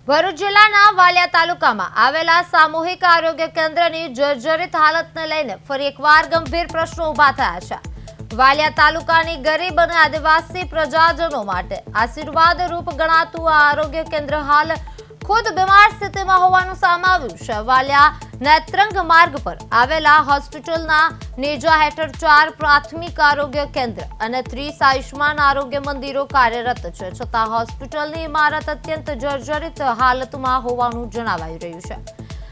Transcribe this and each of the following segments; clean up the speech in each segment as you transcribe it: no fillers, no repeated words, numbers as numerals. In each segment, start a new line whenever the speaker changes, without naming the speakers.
ભરૂચ જિલ્લાના વાલિયા તાલુકામાં આવેલા સામૂહિક આરોગ્ય કેન્દ્રની જર્જરિત હાલતને લઈને ફરી એકવાર ગંભીર પ્રશ્નો ઊભા થયા છે। વાલિયા તાલુકાની ગરીબ અને આદિવાસી પ્રજાજનો માટે આશીર્વાદરૂપ ગણાતું આ આરોગ્ય કેન્દ્ર હાલ ખુદ બીમાર સ્થિતિમાં હોવાનું સામે આવ્યું છે। વાલિયા નેત્રંગ માર્ગ પર આવેલા હોસ્પિટલના નેજા હેઠળ 4 પ્રાથમિક આરોગ્ય કેન્દ્ર અને 30 આયુષ્માન આરોગ્ય મંદિરો કાર્યરત છે, છતાં હોસ્પિટલની ઇમારત અત્યંત જર્જરિત હાલતમાં હોવાનું જણાવાઈ રહ્યું છે।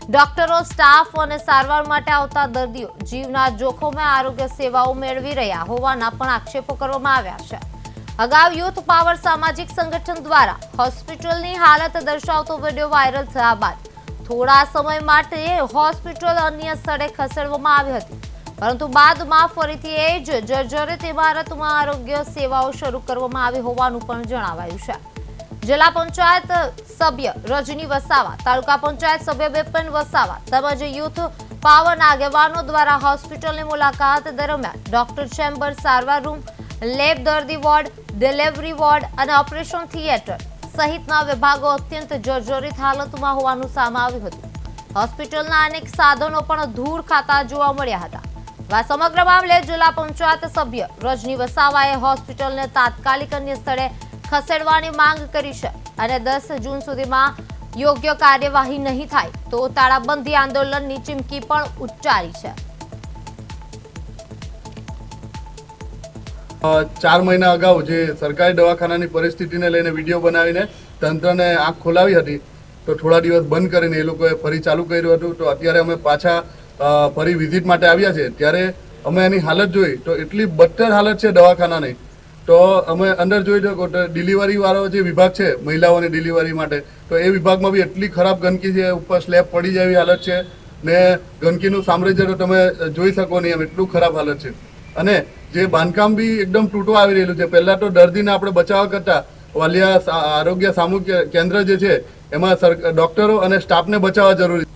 ડોક્ટરો, સ્ટાફ અને સારવાર માટે આવતા દર્દીઓ જીવના જોખમે આરોગ્ય સેવાઓ મેળવી રહ્યા હોવાના પણ આક્ષેપો કરવામાં આવ્યા છે। અગાઉ યુથ પાવર સામાજિક સંગઠન દ્વારા હોસ્પિટલની હાલત દર્શાવતો વિડીયો વાયરલ થયા બાદ થોડા સમય માટે હોસ્પિટલ અન્ય સ્થળે ખસેડવામાં આવી હતી, પરંતુ બાદમાં ફરીથી એ જ જર્જરિત ઇમારતમાં આરોગ્ય સેવાઓ શરૂ કરવામાં આવી હોવાનું પણ જણાવાયું છે। જિલ્લા પંચાયત સભ્ય રજની વસાવા, તાલુકા પંચાયત સભ્ય બિપિન વસાવા તેમજ યુથ પાવરના આગેવાનો દ્વારા હોસ્પિટલની મુલાકાત દરમિયાન ડોક્ટર ચેમ્બર, સારવાર રૂમ, લેબ, દર્દી વોર્ડ, ડિલિવરી વોર્ડ અને ઓપરેશન થિયેટર સહિતના વિભાગો અત્યંત જર્જરિત હાલતમાં હોવાનું સામે આવ્યું હતું। હોસ્પિટલના અનેક સાધનો પણ ધૂળ ખાતા જોવા મળ્યા હતા। આ સમગ્ર મામલે જિલ્લા પંચાયત સભ્ય રજની વસાવાએ હોસ્પિટલને તાત્કાલિક અન્ય સ્થળે ખસેડવાની માંગ કરી છે અને 10 જૂન સુધીમાં યોગ્ય કાર્યવાહી નહીં થાય તો તાળાબંધી આંદોલનની ચીમકી પણ ઉચ્ચારી છે।
4 મહિના અગાઉ જે સરકારી દવાખાનાની પરિસ્થિતિને લઈને વિડીયો બનાવીને તંત્રને આંખ ખોલાવી હતી, તો થોડા દિવસ બંધ કરીને એ લોકોએ ફરી ચાલુ કર્યું હતું। તો અત્યારે અમે પાછા ફરી વિઝિટ માટે આવ્યા છે, ત્યારે અમે એની હાલત જોઈ તો એટલી બદતર હાલત છે દવાખાનાની। તો અમે અંદર જોઈ શકો તો ડિલિવરી વાળો જે વિભાગ છે મહિલાઓની ડિલિવરી માટે, તો એ વિભાગમાં બી એટલી ખરાબ ગંદકી છે, ઉપર સ્લેબ પડી જાય એવી હાલત છે ને ગંદકીનું સામ્રાજ્ય તો તમે જોઈ શકો નહીં, એમ એટલું ખરાબ હાલત છે। અને જે બાંધકામ બી એકદમ તૂટવા આવી રહેલું છે। પહેલા તો દર્દીને આપણે બચાવવા કરતા વાલિયા આરોગ્ય સામૂહિક કેન્દ્ર જે છે એમાં ડોક્ટરો અને સ્ટાફને બચાવવા જરૂરી છે।